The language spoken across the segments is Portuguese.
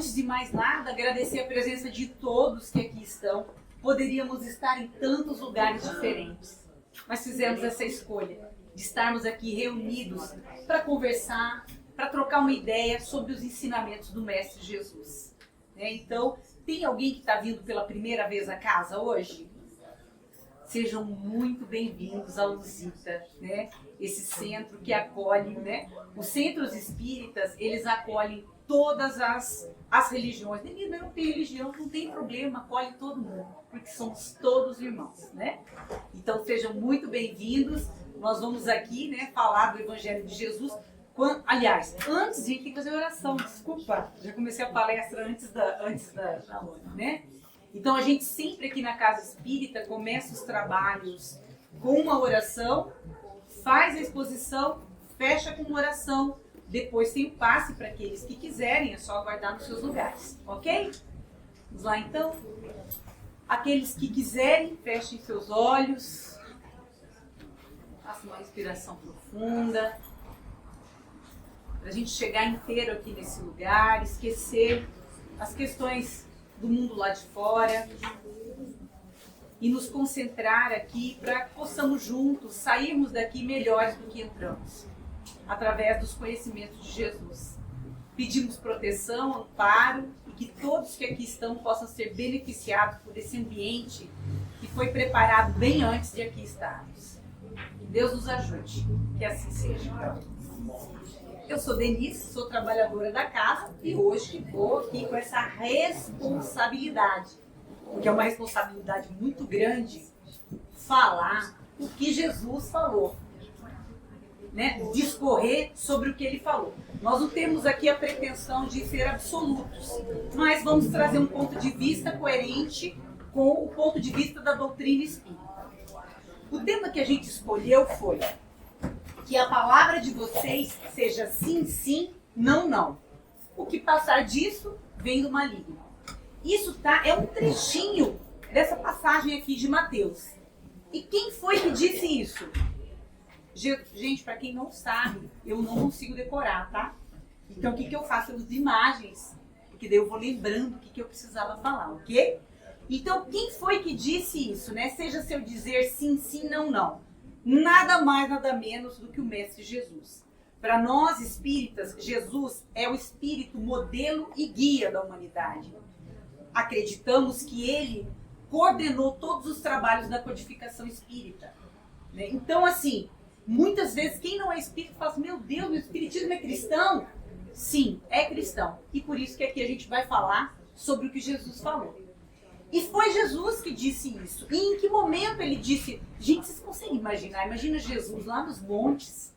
antes de mais nada, agradecer a presença de todos que aqui estão. Poderíamos estar em tantos lugares diferentes, mas fizemos essa escolha de estarmos aqui reunidos para conversar, para trocar uma ideia sobre os ensinamentos do Mestre Jesus. Então, tem alguém que está vindo pela primeira vez à casa hoje? Sejam muito bem-vindos à Luzita, né? Esse centro que acolhe, né? Os centros espíritas, eles acolhem todas as religiões. Menina, não tem religião, não tem problema, acolhe todo mundo, porque somos todos irmãos, né? Então, sejam muito bem-vindos. Nós vamos aqui, né, falar do Evangelho de Jesus. Aliás, antes de tem que fazer oração, desculpa, já comecei a palestra antes da hora, né? Então a gente sempre aqui na Casa Espírita começa os trabalhos com uma oração, faz a exposição, fecha com uma oração, depois tem o passe para aqueles que quiserem, é só aguardar nos seus lugares, ok? Vamos lá então? Aqueles que quiserem, fechem seus olhos, façam uma respiração profunda, para a gente chegar inteiro aqui nesse lugar, esquecer as questões do mundo lá de fora e nos concentrar aqui para que possamos juntos sairmos daqui melhores do que entramos, através dos conhecimentos de Jesus. Pedimos proteção, amparo e que todos que aqui estão possam ser beneficiados por esse ambiente que foi preparado bem antes de aqui estarmos. Que Deus nos ajude, que assim seja. Eu sou Denise, sou trabalhadora da casa e hoje estou aqui com essa responsabilidade, porque é uma responsabilidade muito grande falar o que Jesus falou, né? Discorrer sobre o que ele falou. Nós não temos aqui a pretensão de ser absolutos, mas vamos trazer um ponto de vista coerente com o ponto de vista da doutrina espírita. O tema que a gente escolheu foi que a palavra de vocês seja sim, sim, não, não. O que passar disso vem do maligno. Isso é um trechinho dessa passagem aqui de Mateus. E quem foi que disse isso? Gente, para quem não sabe, eu não consigo decorar, tá? Então o que eu faço? Eu uso imagens, porque daí eu vou lembrando o que eu precisava falar, ok? Então quem foi que disse isso, né? Seja seu dizer sim, sim, não, não. Nada mais, nada menos do que o Mestre Jesus. Para nós espíritas, Jesus é o espírito modelo e guia da humanidade. Acreditamos que ele coordenou todos os trabalhos da codificação espírita, né? Então, assim, muitas vezes quem não é espírita fala assim, meu Deus, o espiritismo é cristão? Sim, é cristão. E por isso que aqui a gente vai falar sobre o que Jesus falou. E foi Jesus que disse isso. E em que momento ele disse? Gente, vocês conseguem imaginar? Imagina Jesus lá nos montes.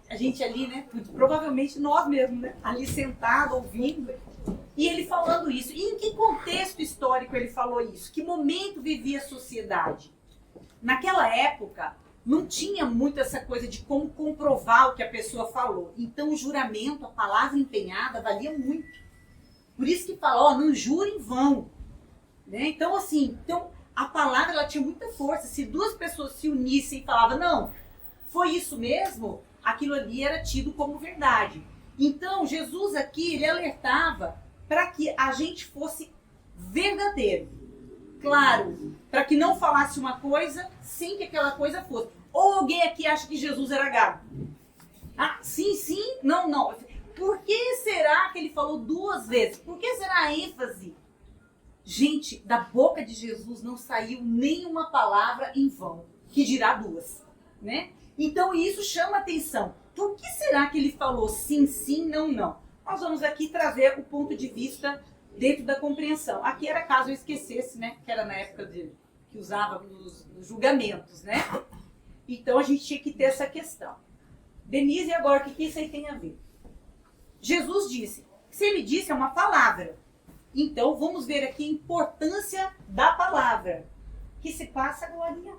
A gente ali, né? Provavelmente nós mesmos, né? Ali sentado, ouvindo. E ele falando isso. E em que contexto histórico ele falou isso? Que momento vivia a sociedade? Naquela época, não tinha muito essa coisa de como comprovar o que a pessoa falou. Então o juramento, a palavra empenhada, valia muito. Por isso que fala, não jure em vão. Né? Então, assim, a palavra ela tinha muita força. Se duas pessoas se unissem e falavam, não, foi isso mesmo, aquilo ali era tido como verdade. Então, Jesus aqui, ele alertava para que a gente fosse verdadeiro. Claro, para que não falasse uma coisa sem que aquela coisa fosse. Ou alguém aqui acha que Jesus era gago? Ah, sim, sim, não, não. Por que será que ele falou duas vezes? Por que será a ênfase? Gente, da boca de Jesus não saiu nenhuma palavra em vão, que dirá duas, né? Então isso chama atenção. Por que será que ele falou sim, sim, não, não? Nós vamos aqui trazer o ponto de vista dentro da compreensão. Aqui era caso eu esquecesse, né? Que era na época que usava nos julgamentos, né? Então a gente tinha que ter essa questão. Denise, e agora o que isso aí tem a ver? Jesus disse, se ele disse é uma palavra. Então, vamos ver aqui a importância da palavra. Que se passa, Glorinha?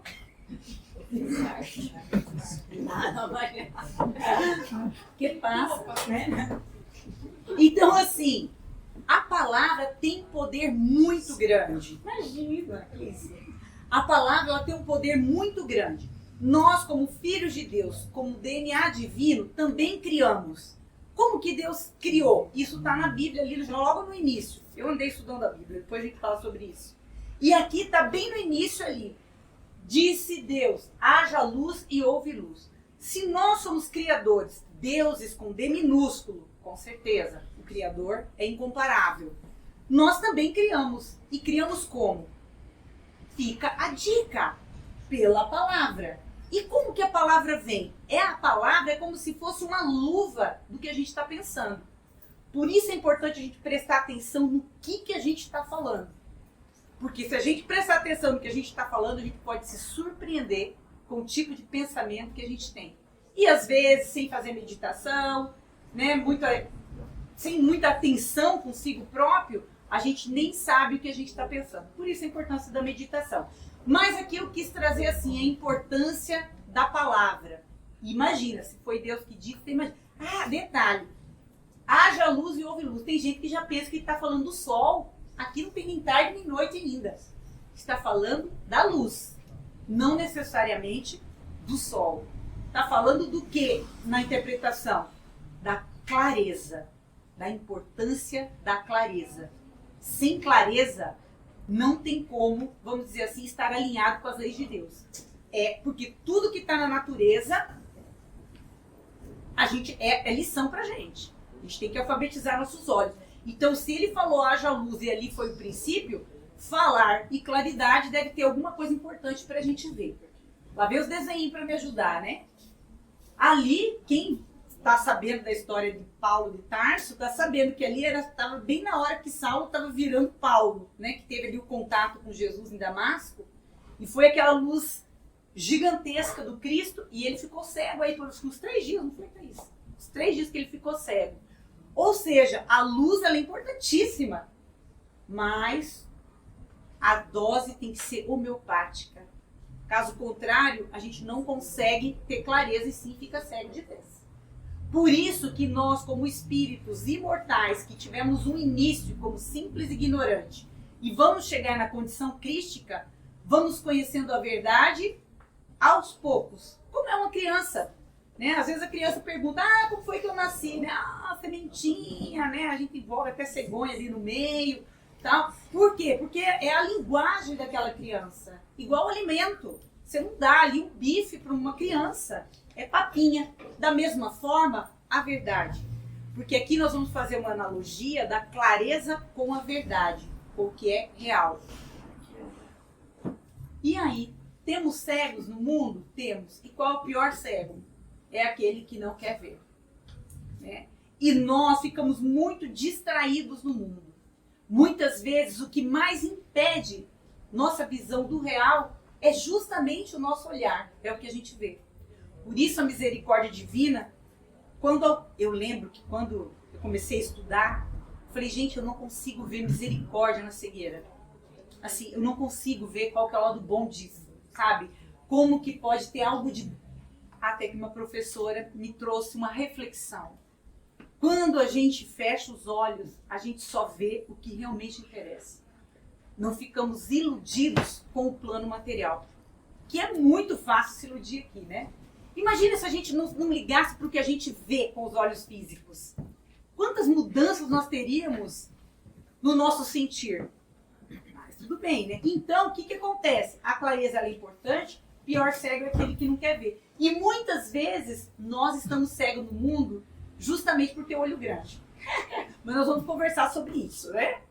Que passa, né? Então, assim, a palavra tem poder muito grande. Imagina, a palavra ela tem um poder muito grande. Nós, como filhos de Deus, como DNA divino, também criamos Como que Deus criou? Isso está na Bíblia, ali logo no início. Eu andei estudando a Bíblia, depois a gente fala sobre isso. E aqui está bem no início ali. Disse Deus, haja luz e houve luz. Se nós somos criadores, deuses com D minúsculo, com certeza, o Criador é incomparável. Nós também criamos. E criamos como? Fica a dica, pela palavra. E como que a palavra vem? A palavra é como se fosse uma luva do que a gente está pensando. Por isso é importante a gente prestar atenção no que a gente está falando. Porque se a gente prestar atenção no que a gente está falando, a gente pode se surpreender com o tipo de pensamento que a gente tem. E às vezes, sem fazer meditação, né, sem muita atenção consigo próprio, a gente nem sabe o que a gente está pensando. Por isso a importância da meditação. Mas aqui eu quis trazer assim a importância da palavra. Imagina, se foi Deus que disse, imagina. Detalhe. Haja luz e houve luz. Tem gente que já pensa que está falando do sol. Aqui não tem nem tarde nem noite ainda. Está falando da luz. Não necessariamente do sol. Está falando do que na interpretação? Da clareza. Da importância da clareza. Sem clareza, não tem como, vamos dizer assim, estar alinhado com as leis de Deus. Porque tudo que está na natureza, é lição pra gente. A gente tem que alfabetizar nossos olhos. Então, se ele falou haja luz e ali foi o princípio, falar e claridade deve ter alguma coisa importante pra gente ver. Lá vem os desenhos para me ajudar, né? Ali, quem está sabendo da história de Paulo de Tarso, está sabendo que ali estava bem na hora que Saulo estava virando Paulo, né? Que teve ali o contato com Jesus em Damasco, e foi aquela luz gigantesca do Cristo, e ele ficou cego aí por uns 3 dias, não foi isso? Os 3 dias que ele ficou cego. Ou seja, a luz ela é importantíssima, mas a dose tem que ser homeopática. Caso contrário, a gente não consegue ter clareza e sim fica cego de vez. Por isso que nós, como espíritos imortais, que tivemos um início como simples ignorante, e vamos chegar na condição crística, vamos conhecendo a verdade aos poucos. Como é uma criança, né? Às vezes a criança pergunta, como foi que eu nasci? Né? Sementinha, né? A gente envolve até cegonha ali no meio, tal. Por quê? Porque é a linguagem daquela criança. Igual alimento. Você não dá ali um bife para uma criança. É papinha. Da mesma forma, a verdade. Porque aqui nós vamos fazer uma analogia da clareza com a verdade, com o que é real. E aí, temos cegos no mundo? Temos. E qual é o pior cego? É aquele que não quer ver. Né? E nós ficamos muito distraídos no mundo. Muitas vezes o que mais impede nossa visão do real é justamente o nosso olhar, é o que a gente vê. Por isso a misericórdia divina, eu lembro que quando eu comecei a estudar, eu falei, gente, eu não consigo ver misericórdia na cegueira. Assim, eu não consigo ver qual que é o lado bom disso, sabe? Como que pode ter algo de... Até que uma professora me trouxe uma reflexão. Quando a gente fecha os olhos, a gente só vê o que realmente interessa. Não ficamos iludidos com o plano material. Que é muito fácil se iludir aqui, né? Imagina se a gente não ligasse para o que a gente vê com os olhos físicos. Quantas mudanças nós teríamos no nosso sentir? Mas tudo bem, né? Então, o que acontece? A clareza é importante, pior cego é aquele que não quer ver. E muitas vezes nós estamos cegos no mundo justamente por ter olho grande. Mas nós vamos conversar sobre isso, né?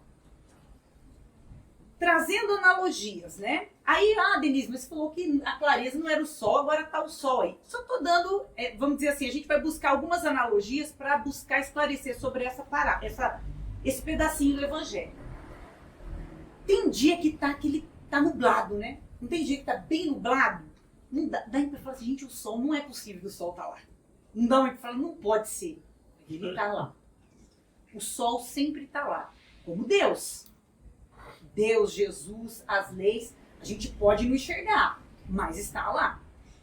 Trazendo analogias, né? Aí, Denise, mas você falou que a clareza não era o sol, agora está o sol aí. Só estou dando, vamos dizer assim, a gente vai buscar algumas analogias para buscar esclarecer sobre esse pedacinho do evangelho. Tem dia que tá nublado, né? Não tem dia que tá bem nublado? Não dá para falar assim, gente, o sol, não é possível que o sol tá lá. Não dá para falar, não pode ser. Ele tá lá. O sol sempre tá lá. Como Deus. Deus, Jesus, as leis, a gente pode não enxergar, mas está lá.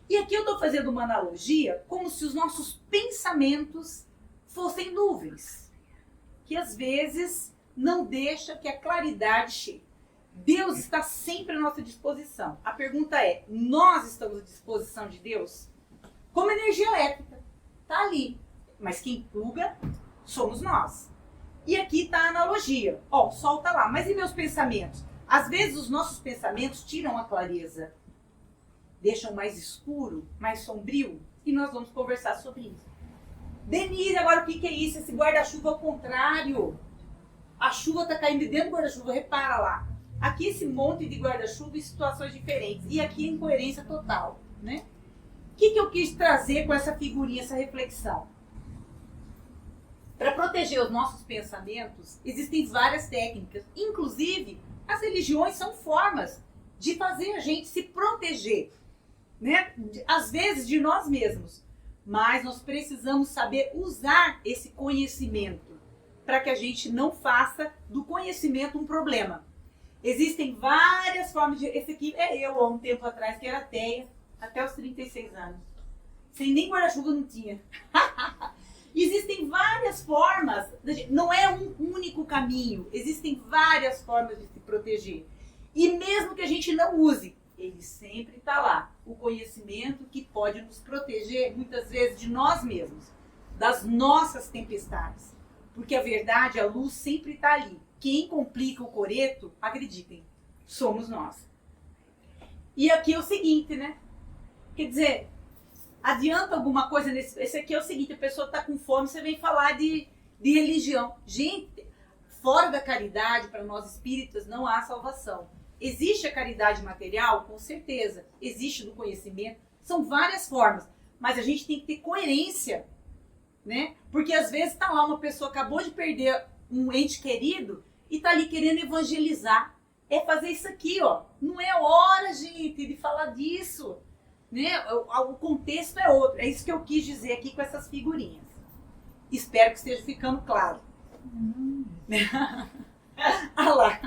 E aqui eu estou fazendo uma analogia como se os nossos pensamentos fossem nuvens, que às vezes não deixa que a claridade chegue. Deus está sempre à nossa disposição. A pergunta é, nós estamos à disposição de Deus? Como energia elétrica, está ali. mas quem pluga somos nós. E aqui está a analogia. Ó, o sol está lá, mas e meus pensamentos? Às vezes os nossos pensamentos tiram a clareza, deixam mais escuro, mais sombrio, e nós vamos conversar sobre isso. Denise, agora o que é isso? Esse guarda-chuva ao contrário. A chuva está caindo dentro do guarda-chuva, repara lá. Aqui esse monte de guarda-chuva em situações diferentes. E aqui incoerência total, né? O que eu quis trazer com essa figurinha, essa reflexão? Para proteger os nossos pensamentos, existem várias técnicas. Inclusive, as religiões são formas de fazer a gente se proteger, né? Às vezes de nós mesmos. Mas nós precisamos saber usar esse conhecimento para que a gente não faça do conhecimento um problema. Existem várias formas de... Esse aqui é eu, há um tempo atrás, que era ateia, até os 36 anos. Sem nem guarda-chuva não tinha. Existem várias formas, não é um único caminho, existem várias formas de se proteger. E mesmo que a gente não use, ele sempre está lá. O conhecimento que pode nos proteger, muitas vezes, de nós mesmos, das nossas tempestades. Porque a verdade, a luz sempre está ali. Quem complica o coreto, acreditem, somos nós. E aqui é o seguinte, né? Quer dizer, adianta alguma coisa nesse... Esse aqui é o seguinte, a pessoa está com fome, você vem falar de religião. Gente, fora da caridade, para nós espíritas, não há salvação. Existe a caridade material? Com certeza. Existe do conhecimento. São várias formas. Mas a gente tem que ter coerência, né? Porque às vezes está lá uma pessoa, acabou de perder um ente querido e está ali querendo evangelizar. É fazer isso aqui, ó. Não é hora, gente, de falar disso. Né? O contexto é outro. É isso que eu quis dizer aqui com essas figurinhas. Espero que esteja ficando claro. Olha lá.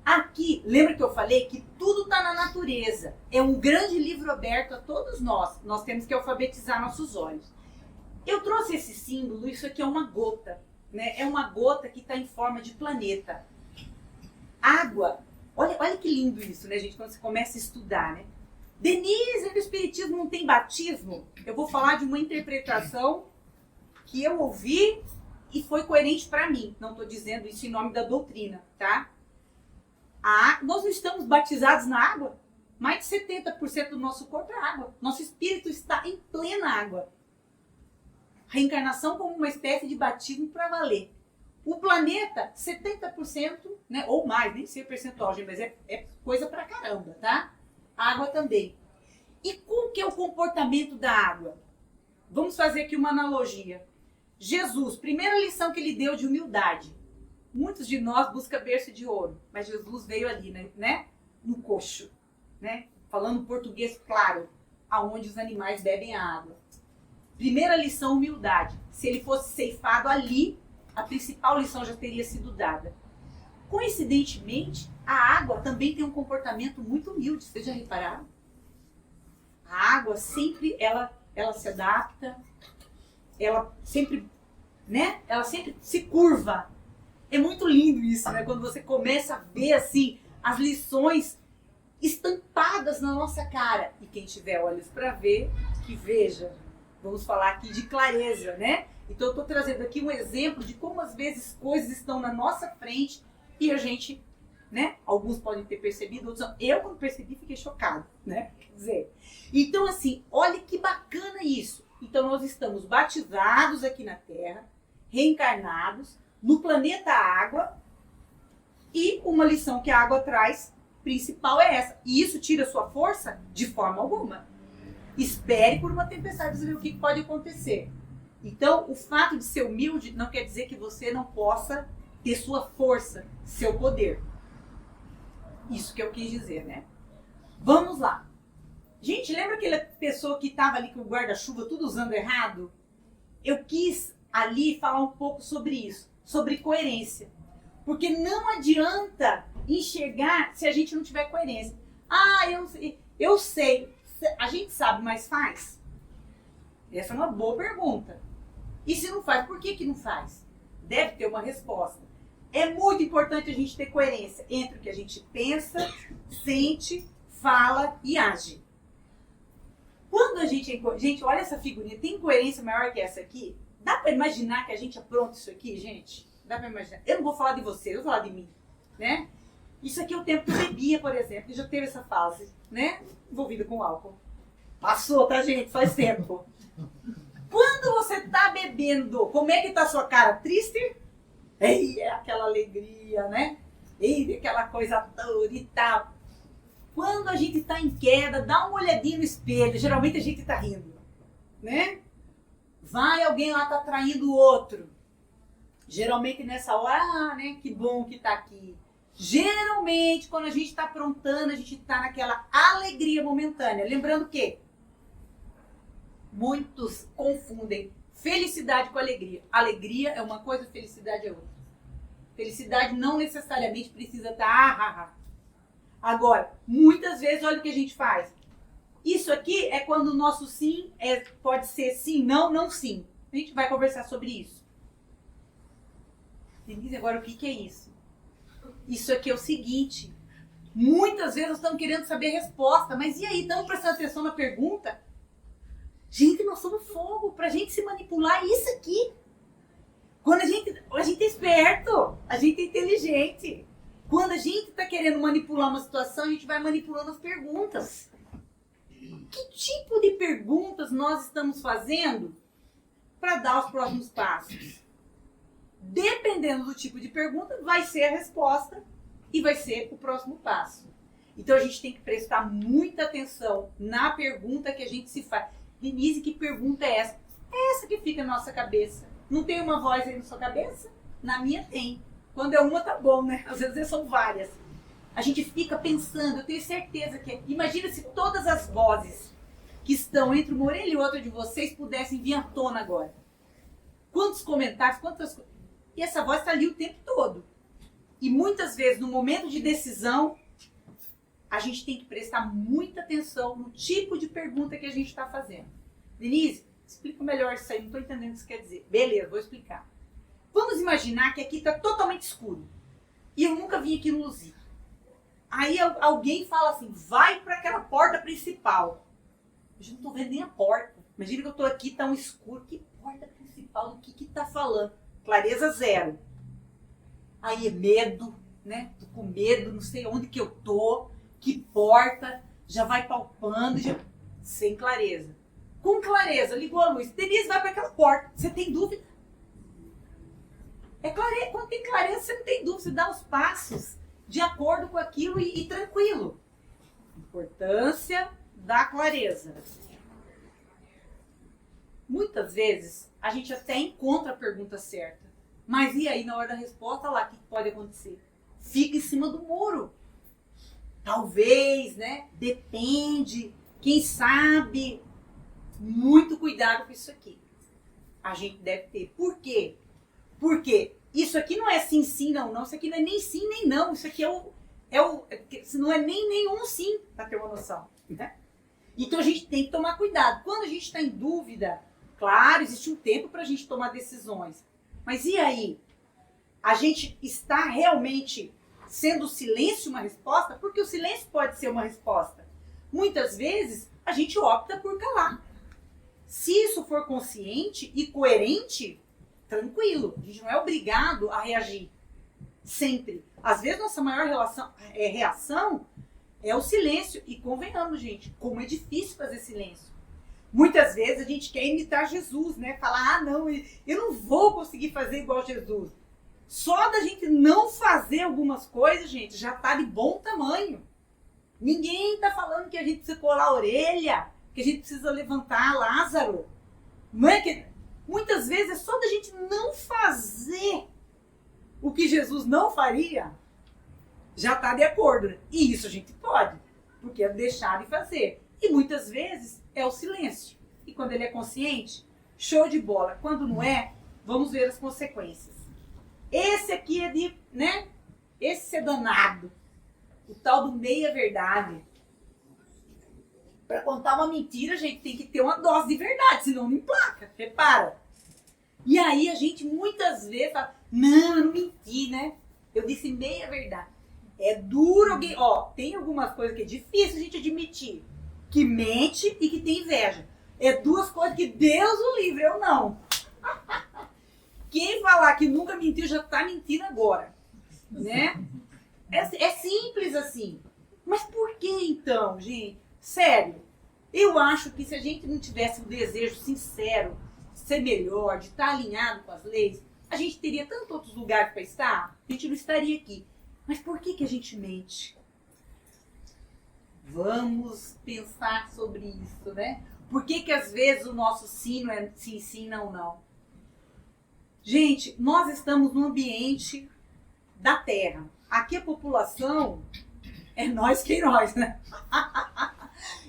Aqui, lembra que eu falei que tudo está na natureza. É um grande livro aberto a todos nós. Nós temos que alfabetizar nossos olhos. Eu trouxe esse símbolo, isso aqui é uma gota. Né? É uma gota que está em forma de planeta. Água. Olha que lindo isso, né, gente? Quando você começa a estudar, né? Denise, no Espiritismo não tem batismo? Eu vou falar de uma interpretação que eu ouvi e foi coerente para mim. Não estou dizendo isso em nome da doutrina, tá? Nós não estamos batizados na água? Mais de 70% do nosso corpo é água. Nosso espírito está em plena água. Reencarnação como uma espécie de batismo para valer. O planeta, 70%, né, ou mais, nem sei o percentual, gente, mas é coisa pra caramba, tá? A água também. E como que é o comportamento da água? Vamos fazer aqui uma analogia. Jesus, primeira lição que ele deu de humildade. Muitos de nós buscam berço de ouro, mas Jesus veio ali, né? No coxo, né? Falando português claro, aonde os animais bebem a água. Primeira lição, humildade. Se ele fosse ceifado ali, a principal lição já teria sido dada. Coincidentemente, a água também tem um comportamento muito humilde. Vocês já repararam? A água sempre, ela se adapta, ela sempre, né? Ela sempre se curva. É muito lindo isso, né? Quando você começa a ver, assim, as lições estampadas na nossa cara. E quem tiver olhos para ver, que veja. Vamos falar aqui de clareza, né? Então eu estou trazendo aqui um exemplo de como às vezes coisas estão na nossa frente e a gente, né? Alguns podem ter percebido, outros não. Eu, quando percebi, fiquei chocado, né? Quer dizer, então assim, olha que bacana isso. Então nós estamos batizados aqui na Terra, reencarnados, no planeta Água, e uma lição que a água traz, principal, é essa. E isso tira sua força? De forma alguma. Espere por uma tempestade para ver o que pode acontecer. Então, o fato de ser humilde não quer dizer que você não possa ter sua força, seu poder. Isso que eu quis dizer, né? Vamos lá. Gente, lembra aquela pessoa que estava ali com o guarda-chuva tudo usando errado? Eu quis ali falar um pouco sobre isso, sobre coerência. Porque não adianta enxergar se a gente não tiver coerência. Eu sei. A gente sabe, mas faz? Essa é uma boa pergunta. E se não faz, por que não faz? Deve ter uma resposta. É muito importante a gente ter coerência entre o que a gente pensa, sente, fala e age. Quando a gente... Gente, olha essa figurinha. Tem coerência maior que essa aqui? Dá para imaginar que a gente apronta isso aqui, gente? Dá para imaginar? Eu não vou falar de você, eu vou falar de mim, né? Isso aqui é o tempo que eu bebia, por exemplo, e já teve essa fase, né? Envolvida com álcool. Passou, tá, gente? Faz tempo. Quando você tá bebendo, como é que tá a sua cara? Triste? Ei, é aquela alegria, né? Ei, aquela coisa toda e tal. Quando a gente tá em queda, dá uma olhadinha no espelho. Geralmente a gente tá rindo, né? Vai alguém lá tá traindo o outro. Geralmente nessa hora, né? Que bom que tá aqui. Geralmente, quando a gente está aprontando, a gente está naquela alegria momentânea. Lembrando que muitos confundem felicidade com alegria. Alegria é uma coisa, felicidade é outra. Felicidade não necessariamente precisa estar Agora, muitas vezes, olha o que a gente faz. Isso aqui é quando o nosso sim pode ser sim, não, não sim. A gente vai conversar sobre isso. Denise, agora o que é isso? Isso aqui é o seguinte. Muitas vezes nós estamos querendo saber a resposta, mas e aí, estamos prestando atenção na pergunta? Gente, nós somos fogo. Pra gente se manipular é isso aqui. Quando a gente é esperto, a gente é inteligente. Quando a gente está querendo manipular uma situação, a gente vai manipulando as perguntas. Que tipo de perguntas nós estamos fazendo para dar os próximos passos? Dependendo do tipo de pergunta, vai ser a resposta e vai ser o próximo passo. Então a gente tem que prestar muita atenção na pergunta que a gente se faz. Denise, que pergunta é essa? É essa que fica na nossa cabeça. Não tem uma voz aí na sua cabeça? Na minha tem. Quando é uma, tá bom, né? Às vezes são várias. A gente fica pensando, eu tenho certeza que... Imagina se todas as vozes que estão entre uma orelha e outra de vocês pudessem vir à tona agora. Quantos comentários, quantas coisas... E essa voz está ali o tempo todo. E muitas vezes, no momento de decisão, a gente tem que prestar muita atenção no tipo de pergunta que a gente está fazendo. Denise, explica melhor isso aí, não estou entendendo o que isso quer dizer. Beleza, vou explicar. Vamos imaginar que aqui está totalmente escuro. E eu nunca vim aqui no Luzia. Aí alguém fala assim, vai para aquela porta principal. Eu já não estou vendo nem a porta. Imagina que eu estou aqui, está um escuro. Que porta principal? Do que está falando? Clareza zero. Aí é medo, né? Tô com medo, não sei onde que eu tô, que porta, já vai palpando, sem clareza. Com clareza, ligou a luz. Denise, vai para aquela porta. Você tem dúvida? É clareza. Quando tem clareza, você não tem dúvida. Você dá os passos de acordo com aquilo e tranquilo. Importância da clareza. Muitas vezes, a gente até encontra a pergunta certa. Mas e aí, na hora da resposta, lá, o que pode acontecer? Fica em cima do muro. Talvez, né? Depende. Quem sabe? Muito cuidado com isso aqui. A gente deve ter. Por quê? Porque isso aqui não é sim, sim, não, não. Isso aqui não é nem sim, nem não. Isso aqui isso não é nem nenhum sim, para ter uma noção. Né? Então a gente tem que tomar cuidado. Quando a gente está em dúvida, claro, existe um tempo para a gente tomar decisões. Mas e aí? A gente está realmente sendo o silêncio uma resposta? Porque o silêncio pode ser uma resposta. Muitas vezes a gente opta por calar. Se isso for consciente e coerente, tranquilo. A gente não é obrigado a reagir. Sempre. Às vezes nossa maior reação é o silêncio. E convenhamos, gente, como é difícil fazer silêncio. Muitas vezes a gente quer imitar Jesus, né? Falar, não, eu não vou conseguir fazer igual Jesus. Só da gente não fazer algumas coisas, gente, já tá de bom tamanho. Ninguém tá falando que a gente precisa colar a orelha, que a gente precisa levantar Lázaro. Não é que... Muitas vezes é só da gente não fazer o que Jesus não faria, já tá de acordo. Né? E isso a gente pode, porque é deixar de fazer. E muitas vezes é o silêncio. E quando ele é consciente, show de bola. Quando não é, vamos ver as consequências. Esse aqui é de, né? Esse é danado. O tal do meia-verdade. Para contar uma mentira, a gente tem que ter uma dose de verdade, senão não emplaca. Repara. E aí a gente muitas vezes fala, não, eu não menti, né? Eu disse meia-verdade. É duro alguém... Ó, tem algumas coisas que é difícil a gente admitir. Que mente e que tem inveja. É duas coisas que Deus o livre, eu não. Quem falar que nunca mentiu já está mentindo agora, né? É simples assim. Mas por que então, gente? Sério, eu acho que se a gente não tivesse um desejo sincero de ser melhor, de estar alinhado com as leis, a gente teria tantos outros lugares para estar, a gente não estaria aqui. Mas por que a gente mente? Vamos pensar sobre isso, né? Por que às vezes o nosso sim não é sim, sim, não, não? Gente, nós estamos num ambiente da Terra. Aqui a população é nós que nós, né?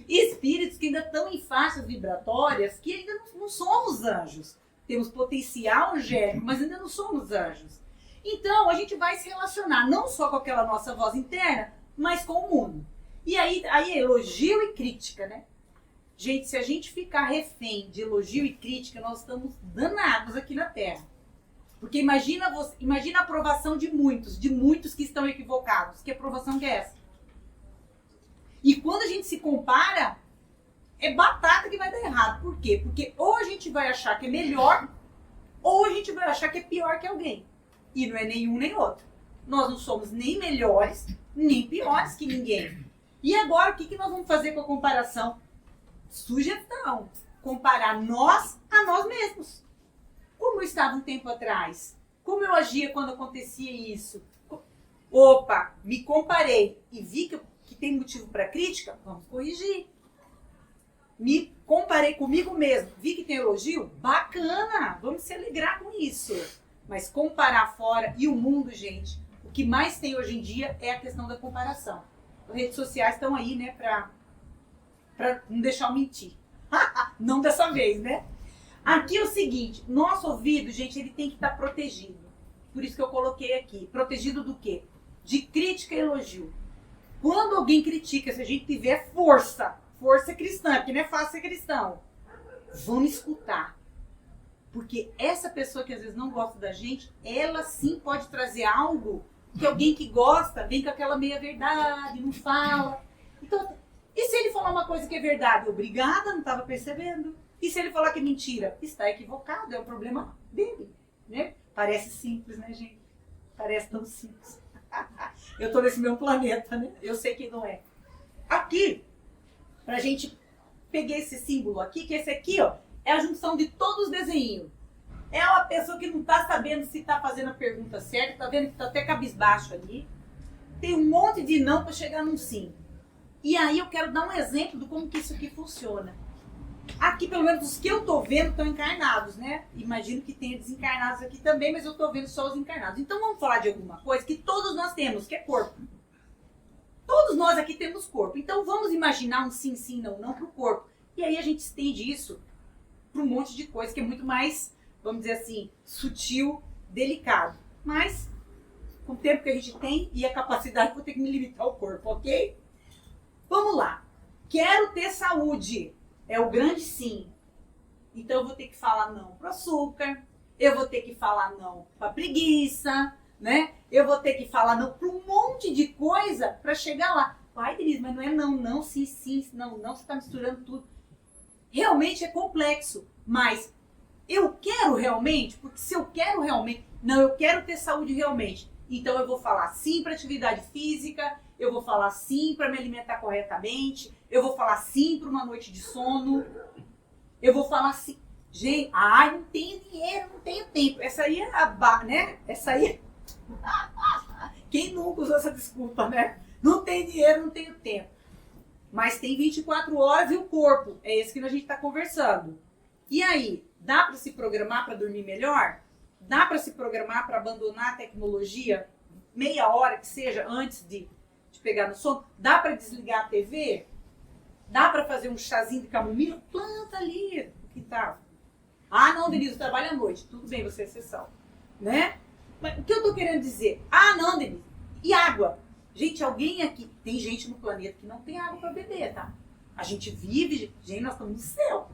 Espíritos que ainda estão em faixas vibratórias que ainda não somos anjos. Temos potencial angélico, mas ainda não somos anjos. Então, a gente vai se relacionar não só com aquela nossa voz interna, mas com o mundo. E aí elogio e crítica, né? Gente, se a gente ficar refém de elogio e crítica, nós estamos danados aqui na Terra. Porque imagina a aprovação de muitos que estão equivocados. Que aprovação que é essa? E quando a gente se compara, é batata que vai dar errado. Por quê? Porque ou a gente vai achar que é melhor, ou a gente vai achar que é pior que alguém. E não é nenhum nem outro. Nós não somos nem melhores, nem piores que ninguém. E agora, o que nós vamos fazer com a comparação? Sugestão. Comparar nós a nós mesmos. Como eu estava um tempo atrás? Como eu agia quando acontecia isso? Opa, me comparei e vi que tem motivo para crítica? Vamos corrigir. Me comparei comigo mesmo, vi que tem elogio? Bacana, vamos se alegrar com isso. Mas comparar fora e o mundo, gente, o que mais tem hoje em dia é a questão da comparação. As redes sociais estão aí, né, para não deixar eu mentir. Não dessa vez, né? Aqui é o seguinte, nosso ouvido, gente, ele tem que estar protegido. Por isso que eu coloquei aqui. Protegido do quê? De crítica e elogio. Quando alguém critica, se a gente tiver força cristã, porque não é fácil ser cristão, vamos escutar. Porque essa pessoa que às vezes não gosta da gente, ela sim pode trazer algo que alguém que gosta vem com aquela meia-verdade, não fala. Então, e se ele falar uma coisa que é verdade? Obrigada, não estava percebendo. E se ele falar que é mentira? Está equivocado, é um problema dele, né? Parece simples, né, gente? Parece tão simples. Eu tô nesse meu planeta, né? Eu sei que não é. Aqui, pra gente pegar esse símbolo aqui, que esse aqui, ó, é a junção de todos os desenhos. É uma pessoa que não tá sabendo se tá fazendo a pergunta certa, tá vendo que tá até cabisbaixo ali. Tem um monte de não para chegar num sim. E aí eu quero dar um exemplo de como que isso aqui funciona. Aqui, pelo menos, os que eu tô vendo estão encarnados, né? Imagino que tenha desencarnados aqui também, mas eu tô vendo só os encarnados. Então vamos falar de alguma coisa que todos nós temos, que é corpo. Todos nós aqui temos corpo. Então vamos imaginar um sim, sim, não, não pro corpo. E aí a gente estende isso para um monte de coisa que é muito mais, vamos dizer assim, sutil, delicado. Mas, com o tempo que a gente tem e a capacidade, vou ter que me limitar ao corpo, ok? Vamos lá. Quero ter saúde. É o grande sim. Então eu vou ter que falar não pro açúcar, eu vou ter que falar não pra preguiça, né? Eu vou ter que falar não pra um monte de coisa para chegar lá. Ai, Denise, mas não é não, não, sim, sim, não, não, você tá misturando tudo. Realmente é complexo, mas eu quero realmente, porque se eu quero realmente, não, eu quero ter saúde realmente. Então eu vou falar sim para atividade física, eu vou falar sim para me alimentar corretamente, eu vou falar sim para uma noite de sono, eu vou falar sim. Gente, ai, não tenho dinheiro, não tenho tempo. Essa aí é a né? Essa aí. Quem nunca usou essa desculpa, né? Não tem dinheiro, não tenho tempo. Mas tem 24 horas e o corpo. É esse que a gente está conversando. E aí, dá para se programar para dormir melhor? Dá para se programar para abandonar a tecnologia meia hora que seja antes de pegar no sono? Dá para desligar a TV? Dá para fazer um chazinho de camomila? Planta ali no quintal. Ah, não, Denise, eu trabalho à noite. Tudo bem, você é exceção. Né? Mas o que eu tô querendo dizer? Ah, não, Denise. E água? Gente, alguém aqui... Tem gente no planeta que não tem água para beber, tá? A gente vive... Gente, nós estamos no céu.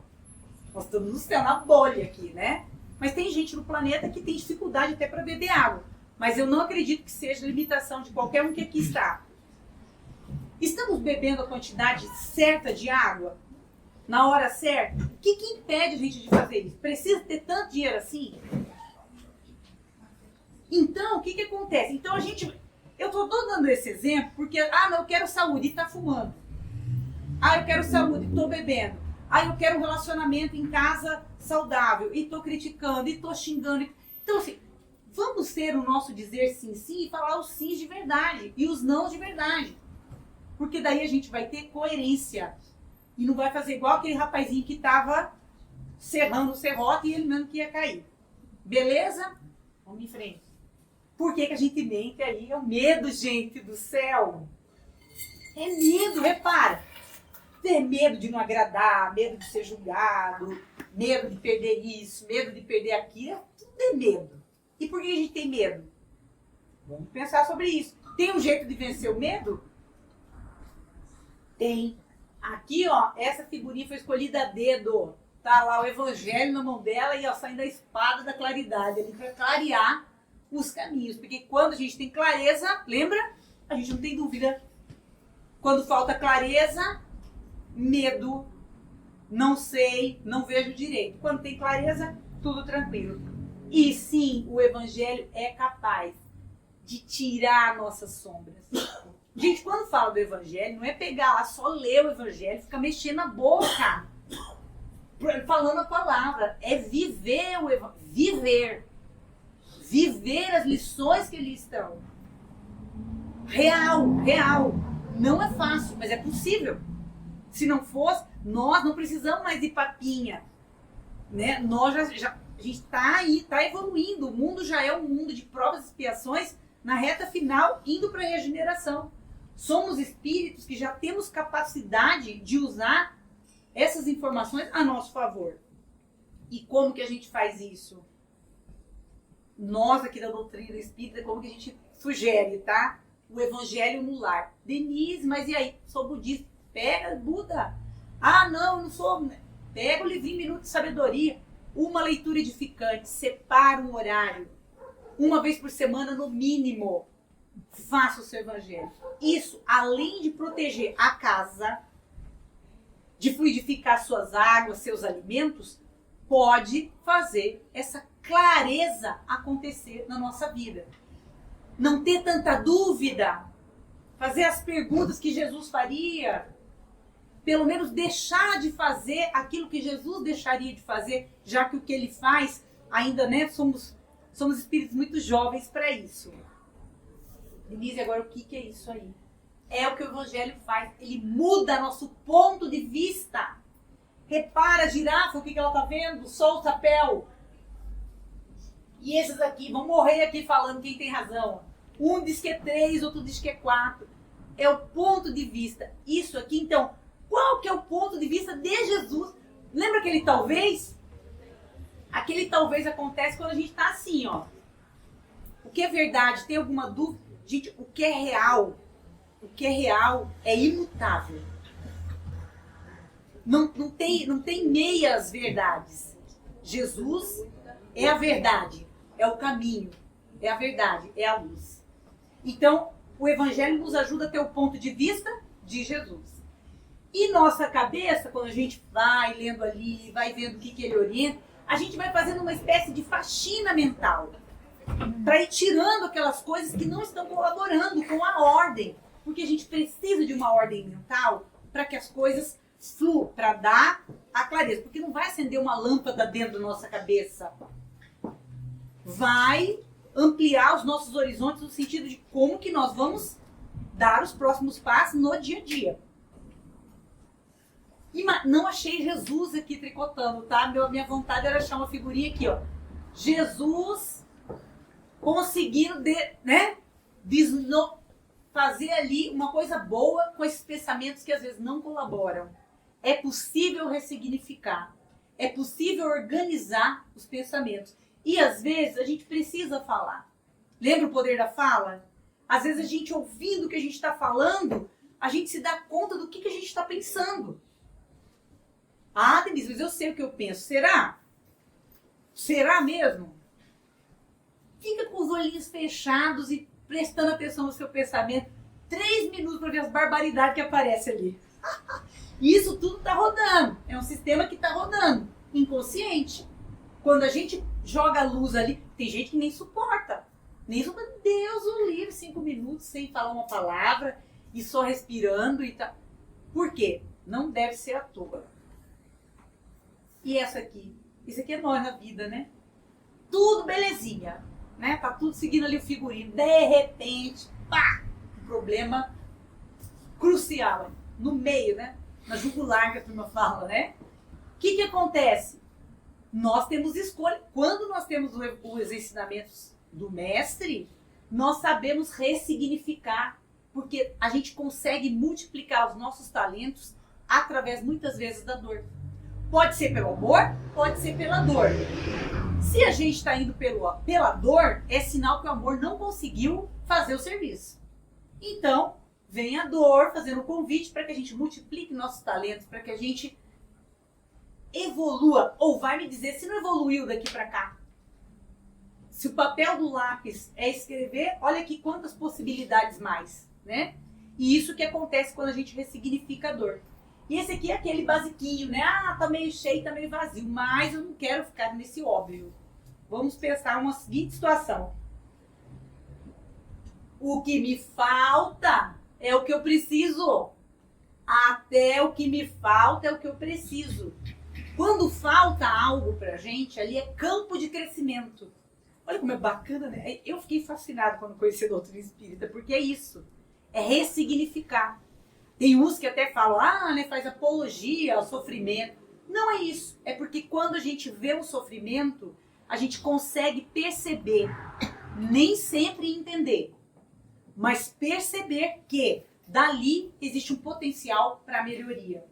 Nós estamos no céu, na bolha aqui, né? Mas tem gente no planeta que tem dificuldade até para beber água. Mas eu não acredito que seja limitação de qualquer um que aqui está. Estamos bebendo a quantidade certa de água? na hora certa? O que impede a gente de fazer isso? Precisa ter tanto dinheiro assim? Então, o que acontece? Então, eu estou dando esse exemplo porque, não, eu quero saúde e está fumando. Eu quero saúde e estou bebendo. Eu quero um relacionamento em casa saudável e estou criticando e estou xingando. Então, assim, vamos ser o nosso dizer sim, sim e falar os sims de verdade e os nãos de verdade. Porque daí a gente vai ter coerência. E não vai fazer igual aquele rapazinho que estava serrando o serrote e ele mesmo que ia cair. Beleza? Vamos em frente. Por que a gente mente aí? É o medo, gente do céu. É medo, repara. Ter medo de não agradar, medo de ser julgado, medo de perder isso, medo de perder aquilo. Tudo é medo. E por que a gente tem medo? Vamos pensar sobre isso. Tem um jeito de vencer o medo? Tem. Aqui, ó, essa figurinha foi escolhida a dedo. Tá lá o evangelho na mão dela e ó, saindo a espada da claridade. Ali para clarear os caminhos. Porque quando a gente tem clareza, lembra? A gente não tem dúvida. Quando falta clareza, medo, não sei, não vejo direito. Quando tem clareza, tudo tranquilo. E sim, o evangelho é capaz de tirar nossas sombras. Gente, quando fala do evangelho, não é pegar lá, só ler o evangelho, ficar mexendo a boca, falando a palavra. É viver o evangelho. Viver as lições que ali estão. Real. Não é fácil, mas é possível. Se não fosse, nós não precisamos mais de papinha. Né? Nós a gente está aí, está evoluindo. O mundo já é um mundo de provas e expiações na reta final, indo para a regeneração. Somos espíritos que já temos capacidade de usar essas informações a nosso favor. E como que a gente faz isso? Nós aqui da doutrina espírita, como que a gente sugere, tá? O evangelho no lar. Denise, mas e aí? Sou budista. Pega, Buda. Não, eu não sou. Pega o livrinho Minuto de Sabedoria. Uma leitura edificante. Separa um horário. Uma vez por semana, no mínimo. Faça o seu evangelho. Isso, além de proteger a casa, de fluidificar suas águas, seus alimentos, pode fazer essa clareza acontecer na nossa vida. Não ter tanta dúvida. Fazer as perguntas que Jesus faria. Pelo menos deixar de fazer aquilo que Jesus deixaria de fazer, já que o que ele faz, ainda, né, somos espíritos muito jovens para isso. Denise, agora o que é isso aí? É o que o evangelho faz. Ele muda nosso ponto de vista. Repara a girafa, o que ela está vendo? Sol, o chapéu. E esses aqui vão morrer aqui falando quem tem razão. Um diz que é 3, outro diz que é 4. É o ponto de vista. Isso aqui, então, qual que é o ponto de vista de Jesus? Lembra aquele talvez? Aquele talvez acontece quando a gente está assim, ó. O que é verdade? Tem alguma dúvida? Gente, o que é real é imutável. Não tem meias verdades. Jesus é a verdade, é o caminho, é a verdade, é a luz. Então, o evangelho nos ajuda a ter o ponto de vista de Jesus. E nossa cabeça, quando a gente vai lendo ali, vai vendo o que ele orienta, a gente vai fazendo uma espécie de faxina mental para ir tirando aquelas coisas que não estão colaborando com a ordem. Porque a gente precisa de uma ordem mental para que as coisas fluam, para dar a clareza. Porque não vai acender uma lâmpada dentro da nossa cabeça. Vai ampliar os nossos horizontes no sentido de como que nós vamos dar os próximos passos no dia a dia. E não achei Jesus aqui tricotando, tá? Minha vontade era achar uma figurinha aqui, ó. Jesus conseguindo, fazer ali uma coisa boa com esses pensamentos que às vezes não colaboram. É possível ressignificar. É possível organizar os pensamentos. E às vezes a gente precisa falar. Lembra o poder da fala? Às vezes a gente ouvindo o que a gente está falando, a gente se dá conta do que a gente está pensando. Denise, mas eu sei o que eu penso. Será? Será mesmo? Fica com os olhinhos fechados e prestando atenção no seu pensamento. 3 minutos para ver as barbaridades que aparecem ali. E isso tudo está rodando. É um sistema que está rodando, inconsciente. Quando a gente joga a luz ali, tem gente que nem suporta. Nem suporta. Deus o livre, 5 minutos sem falar uma palavra e só respirando e tal. Por quê? Não deve ser à toa. E essa aqui? Isso aqui é nós na vida, né? Tudo belezinha, né? Tá tudo seguindo ali o figurino. De repente, pá! Um problema crucial, no meio, né? Na jugular que a turma fala, né? O que acontece? Nós temos escolha. Quando nós temos os ensinamentos do mestre, nós sabemos ressignificar, porque a gente consegue multiplicar os nossos talentos através, muitas vezes, da dor. Pode ser pelo amor, pode ser pela dor. Se a gente está indo pela dor, é sinal que o amor não conseguiu fazer o serviço. Então, vem a dor fazendo o convite para que a gente multiplique nossos talentos, para que a gente evolua. Ou vai me dizer se não evoluiu daqui para cá. Se o papel do lápis é escrever, olha aqui quantas possibilidades mais, né? E isso que acontece quando a gente ressignifica a dor. E esse aqui é aquele basiquinho, né? Ah, tá meio cheio, tá meio vazio. Mas eu não quero ficar nesse óbvio. Vamos pensar uma seguinte situação. O que me falta é o que eu preciso. Até o que me falta é o que eu preciso. Quando falta algo pra gente, ali é campo de crescimento. Olha como é bacana, né? Eu fiquei fascinado quando conheci a doutrina espírita, porque é isso. É ressignificar. Tem uns que até falam, né, faz apologia ao sofrimento. Não é isso. É porque quando a gente vê o sofrimento, a gente consegue perceber, nem sempre entender, mas perceber que dali existe um potencial para melhoria.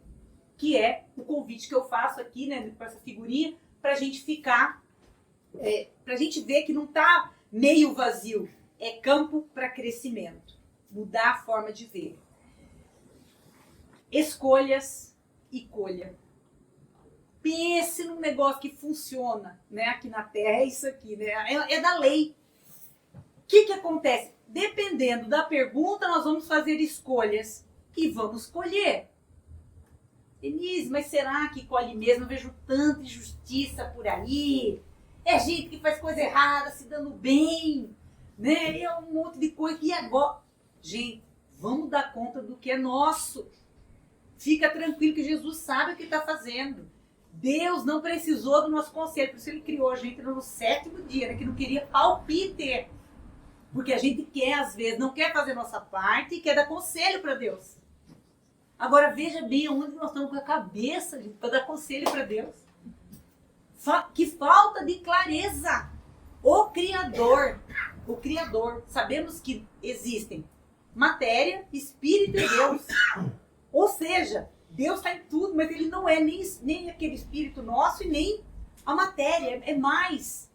Que é o convite que eu faço aqui, né, com essa figurinha, para a gente ficar, para a gente ver que não está meio vazio. É campo para crescimento. Mudar a forma de ver. Escolhas e colha. Pense num negócio que funciona, né? Aqui na Terra é isso aqui, né? É da lei. O que acontece? Dependendo da pergunta, nós vamos fazer escolhas e vamos colher. Denise, mas será que colhe mesmo? Eu vejo tanta injustiça por aí. É gente que faz coisa errada, se dando bem, né? E é um monte de coisa. E agora? Gente, vamos dar conta do que é nosso. Fica tranquilo que Jesus sabe o que está fazendo. Deus não precisou do nosso conselho, por isso ele criou a gente no 7º dia, né, que não queria palpite. Porque a gente quer, às vezes, não quer fazer nossa parte e quer dar conselho para Deus. Agora veja bem onde nós estamos com a cabeça para dar conselho para Deus. Que falta de clareza. O Criador, sabemos que existem matéria, espírito e Deus. Ou seja, Deus está em tudo, mas ele não é nem aquele espírito nosso e nem a matéria, é mais.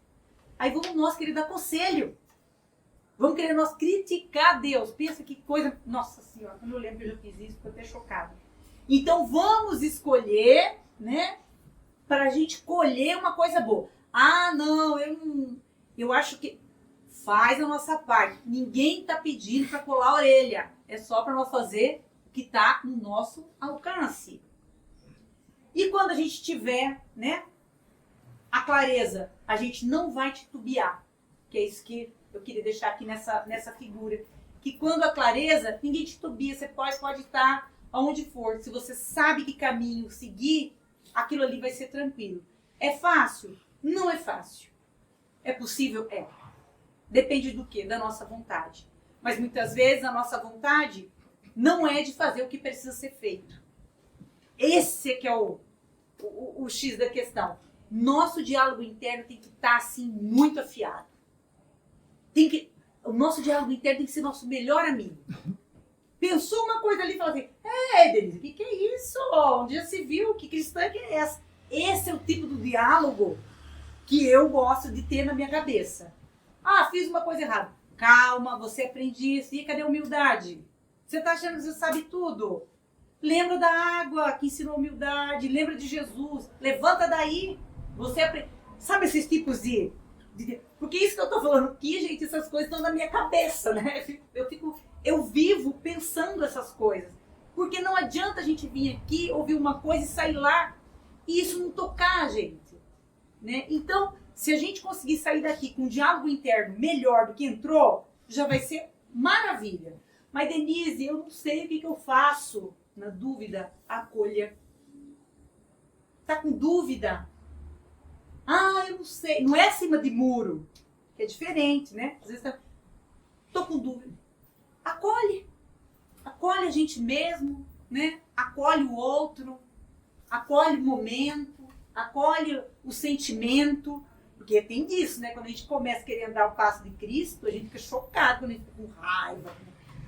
Aí vamos nós querer dar conselho. Vamos querer nós criticar Deus. Pensa que coisa... Nossa Senhora, eu não lembro que eu já fiz isso, estou até chocada. Então vamos escolher, né, para a gente colher uma coisa boa. Ah, não, eu acho que... Faz a nossa parte. Ninguém está pedindo para colar a orelha. É só para nós fazer que está no nosso alcance. E quando a gente tiver, né, a clareza, a gente não vai titubear, que é isso que eu queria deixar aqui nessa figura, que quando a clareza, ninguém titubia, você pode estar aonde for, se você sabe que caminho seguir, aquilo ali vai ser tranquilo. É fácil? Não é fácil. É possível? É. Depende do quê? Da nossa vontade. Mas muitas vezes a nossa vontade não é de fazer o que precisa ser feito. Esse que é o X da questão. Nosso diálogo interno tem que estar assim muito afiado. O nosso diálogo interno tem que ser nosso melhor amigo. Pensou uma coisa ali e falou assim, Denise, o que é isso? Onde já se viu? Que cristã que é essa? Esse é o tipo do diálogo que eu gosto de ter na minha cabeça. Ah, fiz uma coisa errada. Calma, você aprende isso. E cadê a humildade? Você está achando que você sabe tudo? Lembra da água que ensinou humildade. Lembra de Jesus. Levanta daí. Você aprende. Sabe esses tipos de... Porque isso que eu estou falando aqui, gente, essas coisas estão na minha cabeça, né? Eu vivo pensando essas coisas. Porque não adianta a gente vir aqui, ouvir uma coisa e sair lá e isso não tocar a gente, né? Então, se a gente conseguir sair daqui com um diálogo interno melhor do que entrou, já vai ser maravilha. Mas, Denise, eu não sei o que eu faço. Na dúvida, acolha. Tá com dúvida? Ah, eu não sei. Não é acima de muro. É diferente, né? Às vezes tô com dúvida. Acolhe. Acolhe a gente mesmo, né? Acolhe o outro. Acolhe o momento. Acolhe o sentimento. Porque tem disso, né? Quando a gente começa a querer andar o passo de Cristo, a gente fica chocado, quando a gente fica com raiva,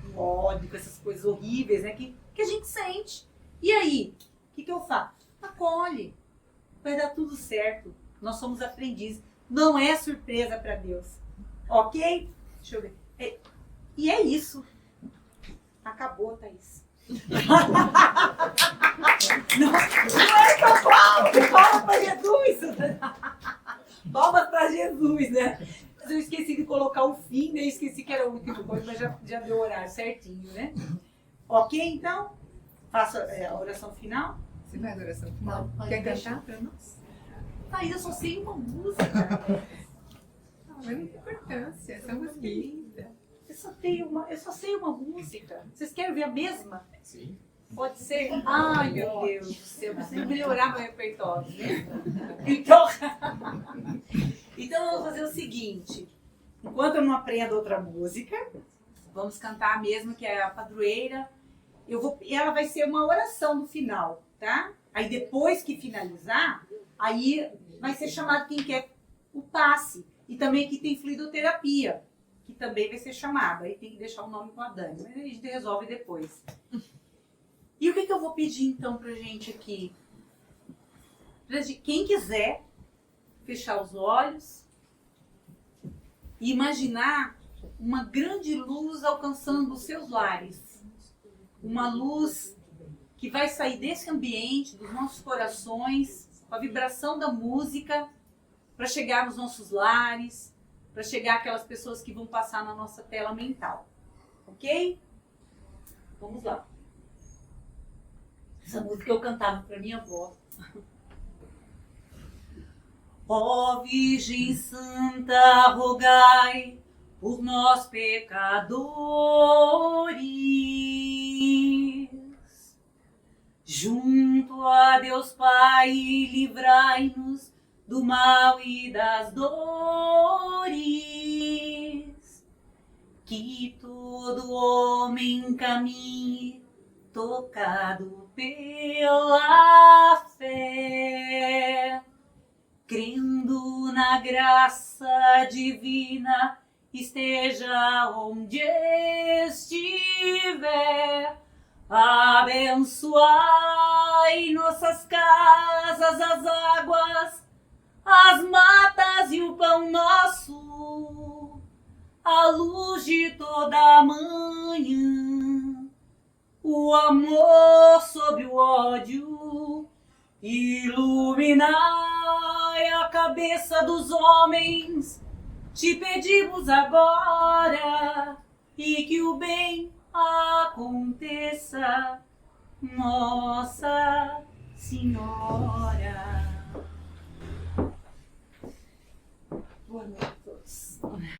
com ódio, com essas coisas horríveis, né? Que a gente sente. E aí? O que eu faço? Acolhe. Vai dar tudo certo. Nós somos aprendizes. Não é surpresa para Deus. Ok? Deixa eu ver. E é isso. Acabou, Thaís. Não é só palmas para Jesus. Palmas para Jesus, né? Mas eu esqueci de colocar o fim, né? Eu esqueci que era a última coisa, mas já deu o horário certinho, né? Ok, então? Faço a oração final. Você faz a oração final? Quer cantar para nós? Thaís, eu só sei uma música. Mas não tem importância, essa música é linda. Eu só sei uma música. Vocês querem ver a mesma? Sim. Pode ser? Ai, meu Deus do céu. Preciso melhorar meu repertório, né? Então, vamos fazer o seguinte. Enquanto eu não aprendo outra música, vamos cantar a mesma, que é a padroeira. Ela vai ser uma oração no final, tá? Aí depois que finalizar, aí vai ser chamado quem quer o passe. E também aqui tem fluidoterapia, que também vai ser chamado. Aí tem que deixar o nome com a Dani, mas a gente resolve depois. E o que eu vou pedir então pra gente aqui? Quem quiser fechar os olhos e imaginar uma grande luz alcançando os seus lares. Uma luz que vai sair desse ambiente, dos nossos corações, com a vibração da música, para chegar nos nossos lares, para chegar aquelas pessoas que vão passar na nossa tela mental. Ok? Vamos lá. Essa música eu cantava para minha avó. Ó Virgem Santa, rogai por nós pecadores, junto a Deus Pai, livrai-nos do mal e das dores, que todo homem caminhe tocado pela fé, crendo na graça divina, esteja onde estiver. Abençoai nossas casas, as águas, as matas e o pão nosso, a luz de toda a manhã, o amor sob o ódio, iluminai a cabeça dos homens, te pedimos agora, e que o bem aconteça, Nossa Senhora. Boa noite.